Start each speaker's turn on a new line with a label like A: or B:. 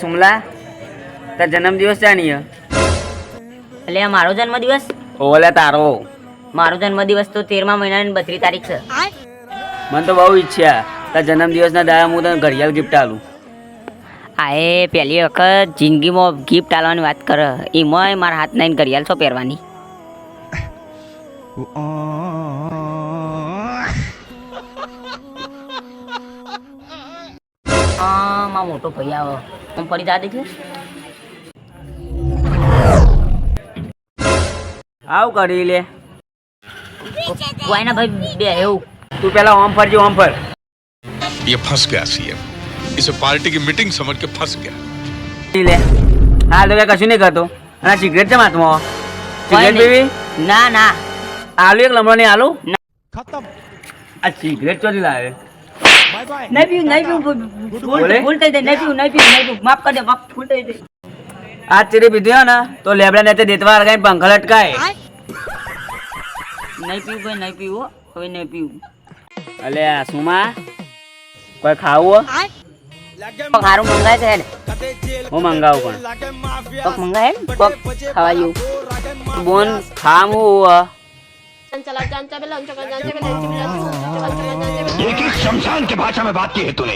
A: સુમલા તાર જન્મદિવસ જાણી
B: એટલે આ મારો જન્મદિવસ
A: ઓલે તારો
B: મારો જન્મદિવસ તો 13મા મહિનાની 32 તારીખ છે.
A: મને તો બહુ ઈચ્છા તાર જન્મદિવસના દાડા હું તને ઘડિયાળ ગિફ્ટ આલું.
B: આ એ પહેલી વખત જિંદગીમાં ગિફ્ટ આલવાની વાત કરે એમાંય મારા હાથ નાઈને ઘડિયાળ છો પહેરવાની. માં મોટો ભાઈ આવો હું ફરી જા દેખે
A: આવ કરી લે
B: કોઈના ભાઈ બે એવું
A: તું પેલા ઓમ ફરજી ઓમ ફર.
C: ये फंस गया सीएम इसे पार्टी की मीटिंग समझ के फंस गया
A: લે હા તો કશું નહીં કરતો અને સિગરેટ છે હાથમાં સિગરેટ પીવી
B: ના ના
A: આલુ એક લમણો નહીં આલુ
D: खत्म
A: આ સિગરેટ ચોરી લાવે
D: बाय बाय
B: નહીં પીવું ભૂલ થઈ જાય નહીં પીવું માફ કરી દે માફ ભૂલ થઈ જાય.
A: આ ચીરી પીધી હોય ને તો લેબડા ને દેતવા લગાઈ પંખા લટકાય.
B: નહીં પીવું હવે નહીં પીવું.
A: અલે આ સુમા કોઈ ખાવું
B: કોક હારું મંગાય છે ને
A: હું મંગાવું પણ
B: કોક મંગાય ને કોક ખાવા જેવું
A: બોન ખાવું
E: एक ही शमशान की भाषा में बात की है तूने